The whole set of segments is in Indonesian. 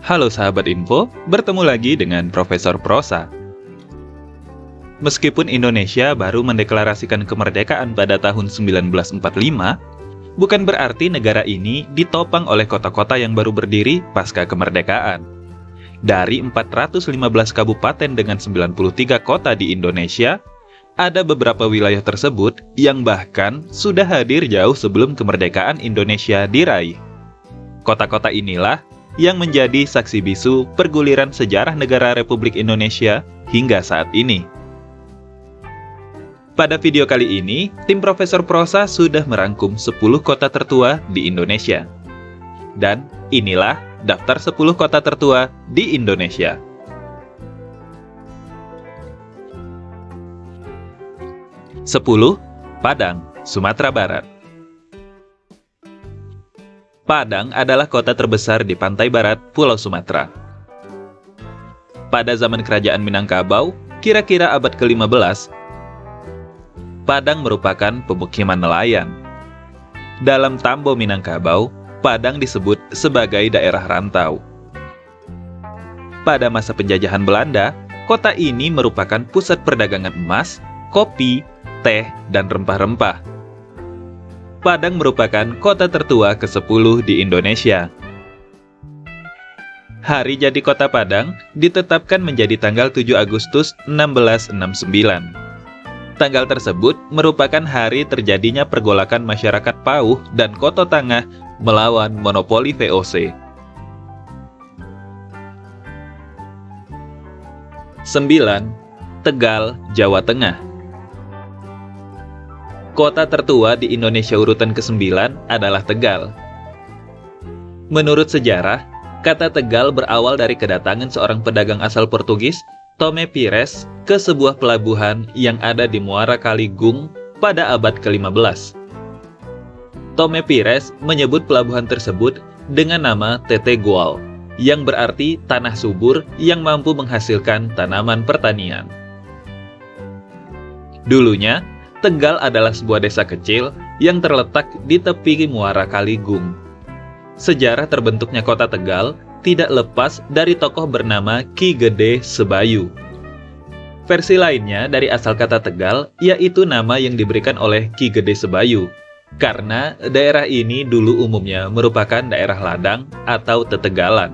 Halo sahabat info, bertemu lagi dengan Profesor Prosa. Meskipun Indonesia baru mendeklarasikan kemerdekaan pada tahun 1945, bukan berarti negara ini ditopang oleh kota-kota yang baru berdiri pasca kemerdekaan. Dari 415 kabupaten dengan 93 kota di Indonesia, ada beberapa wilayah tersebut yang bahkan sudah hadir jauh sebelum kemerdekaan Indonesia diraih. Kota-kota inilah yang menjadi saksi bisu perguliran sejarah negara Republik Indonesia hingga saat ini. Pada video kali ini, tim Profesor Prosa sudah merangkum 10 kota tertua di Indonesia. Dan inilah daftar 10 kota tertua di Indonesia. 10. Padang, Sumatera Barat. Padang adalah kota terbesar di pantai barat Pulau Sumatera. Pada zaman Kerajaan Minangkabau, kira-kira abad ke-15, Padang merupakan pemukiman nelayan. Dalam Tambo Minangkabau, Padang disebut sebagai daerah rantau. Pada masa penjajahan Belanda, kota ini merupakan pusat perdagangan emas, kopi, teh, dan rempah-rempah. Padang merupakan kota tertua ke-10 di Indonesia. Hari jadi kota Padang ditetapkan menjadi tanggal 7 Agustus 1669. Tanggal tersebut merupakan hari terjadinya pergolakan masyarakat Pauh dan Koto Tangah melawan monopoli VOC. 9. Tegal, Jawa Tengah. Kota tertua di Indonesia urutan ke-9 adalah Tegal. Menurut sejarah, kata Tegal berawal dari kedatangan seorang pedagang asal Portugis, Tome Pires, ke sebuah pelabuhan yang ada di Muara Kali Gung pada abad ke-15. Tome Pires menyebut pelabuhan tersebut dengan nama Tetegual, yang berarti tanah subur yang mampu menghasilkan tanaman pertanian. Dulunya, Tegal adalah sebuah desa kecil yang terletak di tepi Muara Kali Gung. Sejarah terbentuknya kota Tegal tidak lepas dari tokoh bernama Ki Gede Sebayu. Versi lainnya dari asal kata Tegal, yaitu nama yang diberikan oleh Ki Gede Sebayu, karena daerah ini dulu umumnya merupakan daerah ladang atau tetegalan.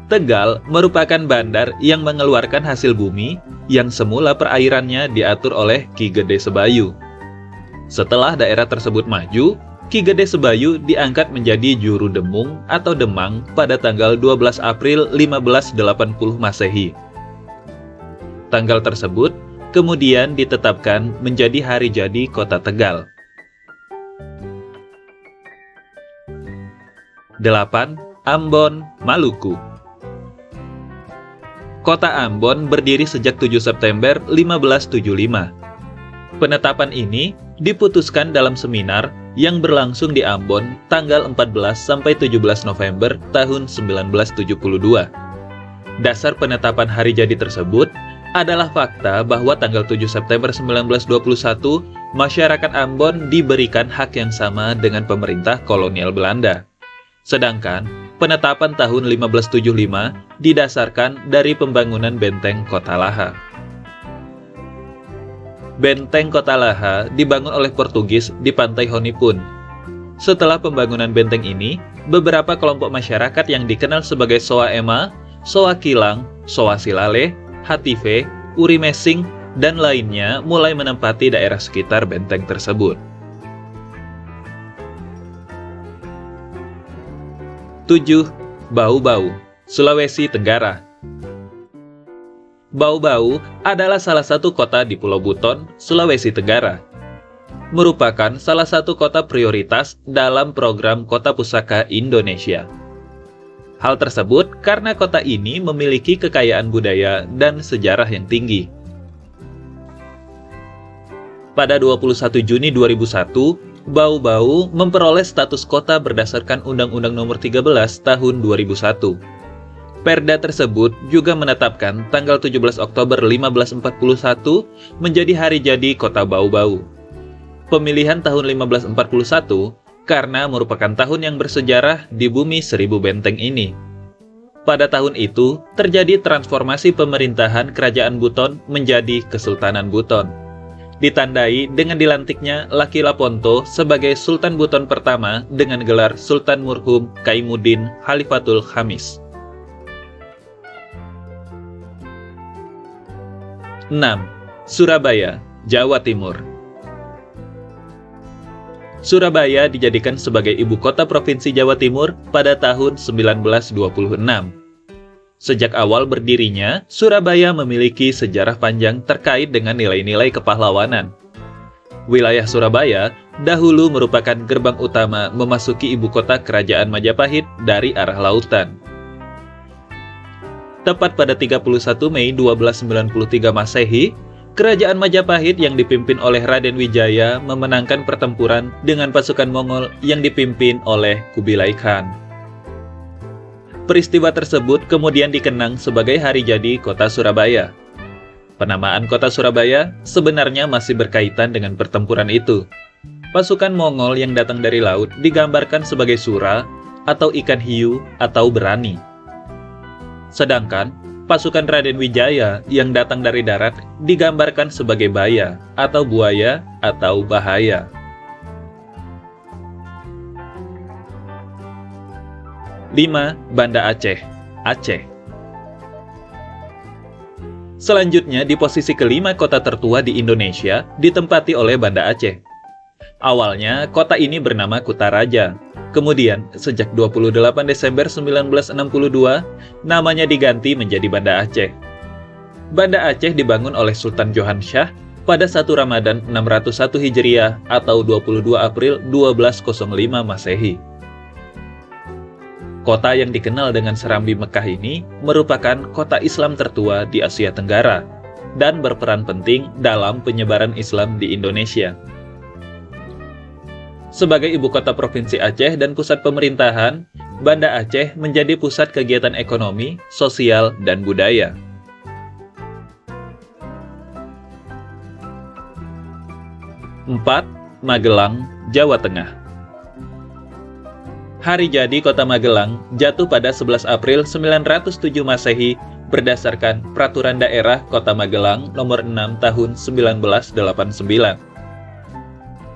Tegal merupakan bandar yang mengeluarkan hasil bumi yang semula perairannya diatur oleh Ki Gede Sebayu. Setelah daerah tersebut maju, Ki Gede Sebayu diangkat menjadi Juru Demung atau Demang pada tanggal 12 April 1580 Masehi. Tanggal tersebut kemudian ditetapkan menjadi hari jadi kota Tegal. 8. Ambon, Maluku. Kota Ambon berdiri sejak 7 September 1575. Penetapan ini diputuskan dalam seminar yang berlangsung di Ambon tanggal 14 sampai 17 November tahun 1972. Dasar penetapan hari jadi tersebut adalah fakta bahwa tanggal 7 September 1921, masyarakat Ambon diberikan hak yang sama dengan pemerintah kolonial Belanda. Sedangkan penetapan tahun 1575 didasarkan dari pembangunan benteng Kota Laha. Benteng Kota Laha dibangun oleh Portugis di pantai Honipun. Setelah pembangunan benteng ini, beberapa kelompok masyarakat yang dikenal sebagai Soa Ema, Soa Kilang, Soa Silale, Hative, Uri Mesing, dan lainnya mulai menempati daerah sekitar benteng tersebut. 7. Bau-Bau, Sulawesi Tenggara. Bau-Bau adalah salah satu kota di Pulau Buton, Sulawesi Tenggara. Merupakan salah satu kota prioritas dalam program Kota Pusaka Indonesia. Hal tersebut karena kota ini memiliki kekayaan budaya dan sejarah yang tinggi. Pada 21 Juni 2001, Bau-Bau memperoleh status kota berdasarkan Undang-Undang Nomor 13 Tahun 2001. Perda tersebut juga menetapkan tanggal 17 Oktober 1541 menjadi hari jadi kota Bau-Bau. Pemilihan tahun 1541 karena merupakan tahun yang bersejarah di bumi seribu benteng ini. Pada tahun itu, terjadi transformasi pemerintahan Kerajaan Buton menjadi Kesultanan Buton. Ditandai dengan dilantiknya Laki Laponto sebagai Sultan Buton pertama dengan gelar Sultan Murhum Kaimuddin Khalifatul Khamis. 6. Surabaya, Jawa Timur. Surabaya dijadikan sebagai ibu kota Provinsi Jawa Timur pada tahun 1926. Sejak awal berdirinya, Surabaya memiliki sejarah panjang terkait dengan nilai-nilai kepahlawanan. Wilayah Surabaya dahulu merupakan gerbang utama memasuki ibu kota Kerajaan Majapahit dari arah lautan. Tepat pada 31 Mei 1293 Masehi, Kerajaan Majapahit yang dipimpin oleh Raden Wijaya memenangkan pertempuran dengan pasukan Mongol yang dipimpin oleh Kubilai Khan. Peristiwa tersebut kemudian dikenang sebagai hari jadi kota Surabaya. Penamaan kota Surabaya sebenarnya masih berkaitan dengan pertempuran itu. Pasukan Mongol yang datang dari laut digambarkan sebagai sura atau ikan hiu atau berani. Sedangkan pasukan Raden Wijaya yang datang dari darat digambarkan sebagai baya atau buaya atau bahaya. 5. Banda Aceh, Aceh. Selanjutnya di posisi kelima kota tertua di Indonesia ditempati oleh Banda Aceh. Awalnya kota ini bernama Kutaraja. Kemudian, sejak 28 Desember 1962, namanya diganti menjadi Banda Aceh. Banda Aceh dibangun oleh Sultan Johan Shah pada 1 Ramadan 601 Hijriah atau 22 April 1205 Masehi. Kota yang dikenal dengan serambi Mekah ini merupakan kota Islam tertua di Asia Tenggara dan berperan penting dalam penyebaran Islam di Indonesia. Sebagai ibu kota Provinsi Aceh dan pusat pemerintahan, Banda Aceh menjadi pusat kegiatan ekonomi, sosial, dan budaya. Empat, Magelang, Jawa Tengah. Hari jadi kota Magelang jatuh pada 11 April 907 Masehi berdasarkan Peraturan Daerah Kota Magelang Nomor 6 Tahun 1989.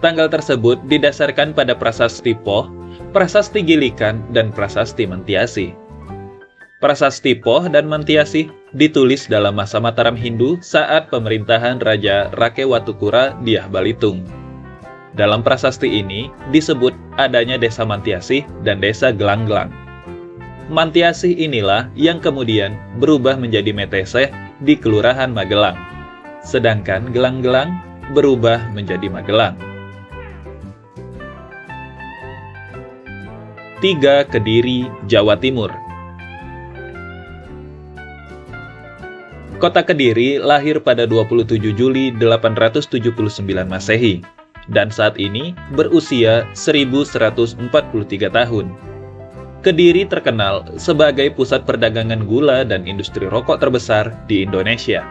Tanggal tersebut didasarkan pada Prasasti Poh, Prasasti Gilikan, dan Prasasti Mantiasi. Prasasti Poh dan Mantiasi ditulis dalam masa Mataram Hindu saat pemerintahan Raja Rakewatukura Dyah Balitung. Dalam prasasti ini disebut adanya Desa Mantiasi dan Desa Gelang-Gelang. Mantiasi inilah yang kemudian berubah menjadi Meteseh di Kelurahan Magelang, sedangkan Gelang-Gelang berubah menjadi Magelang. 3. Kediri, Jawa Timur. Kota Kediri lahir pada 27 Juli 879 Masehi dan saat ini berusia 1143 tahun. Kediri terkenal sebagai pusat perdagangan gula dan industri rokok terbesar di Indonesia.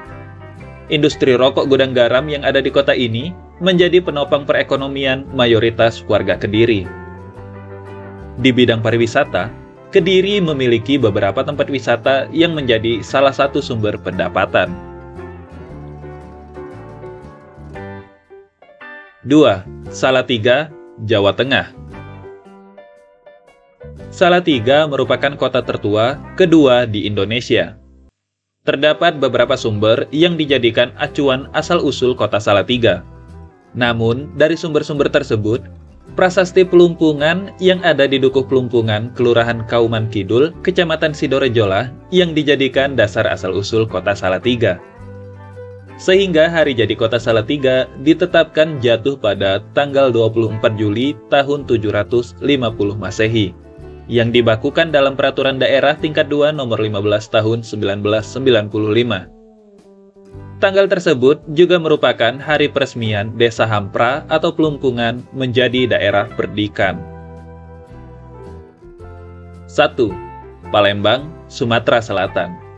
Industri rokok gudang garam yang ada di kota ini menjadi penopang perekonomian mayoritas warga Kediri. Di bidang pariwisata, Kediri memiliki beberapa tempat wisata yang menjadi salah satu sumber pendapatan. 2. Salatiga, Jawa Tengah. Salatiga merupakan kota tertua kedua di Indonesia. Terdapat beberapa sumber yang dijadikan acuan asal-usul kota Salatiga. Namun, dari sumber-sumber tersebut, Prasasti Pelumpungan yang ada di Dukuh Pelumpungan, Kelurahan Kauman Kidul, Kecamatan Sidorejolah yang dijadikan dasar asal-usul kota Salatiga. Sehingga hari jadi kota Salatiga ditetapkan jatuh pada tanggal 24 Juli tahun 750 Masehi, yang dibakukan dalam Peraturan Daerah Tingkat 2 Nomor 15 Tahun 1995. Tanggal tersebut juga merupakan hari peresmian Desa Hampra atau Pelumpungan menjadi daerah perdikan. 1. Palembang, Sumatera Selatan.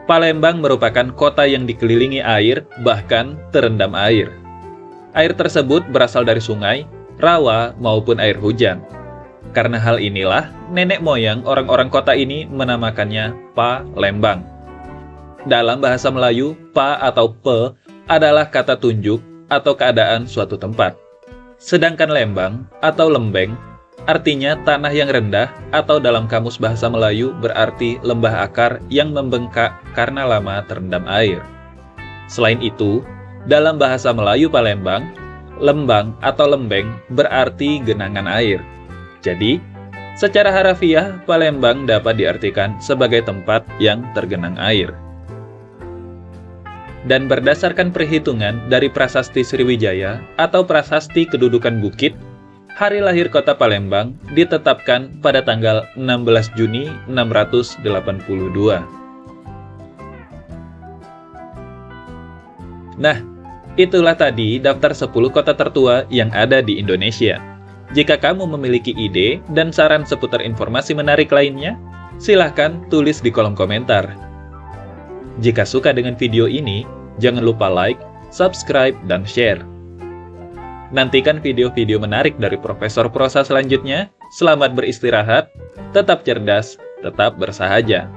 Palembang merupakan kota yang dikelilingi air, bahkan terendam air. Air tersebut berasal dari sungai, rawa, maupun air hujan. Karena hal inilah, nenek moyang orang-orang kota ini menamakannya Palembang. Dalam bahasa Melayu, pa atau pe adalah kata tunjuk atau keadaan suatu tempat. Sedangkan lembang atau lembeng artinya tanah yang rendah atau dalam kamus bahasa Melayu berarti lembah akar yang membengkak karena lama terendam air. Selain itu, dalam bahasa Melayu Palembang, lembang atau lembeng berarti genangan air. Jadi, secara harafiah, Palembang dapat diartikan sebagai tempat yang tergenang air. Dan berdasarkan perhitungan dari Prasasti Sriwijaya atau Prasasti Kedudukan Bukit, hari lahir kota Palembang ditetapkan pada tanggal 16 Juni 682. Nah, itulah tadi daftar 10 kota tertua yang ada di Indonesia. Jika kamu memiliki ide dan saran seputar informasi menarik lainnya, silahkan tulis di kolom komentar. Jika suka dengan video ini, jangan lupa like, subscribe, dan share. Nantikan video-video menarik dari Profesor Prosa selanjutnya. Selamat beristirahat, tetap cerdas, tetap bersahaja.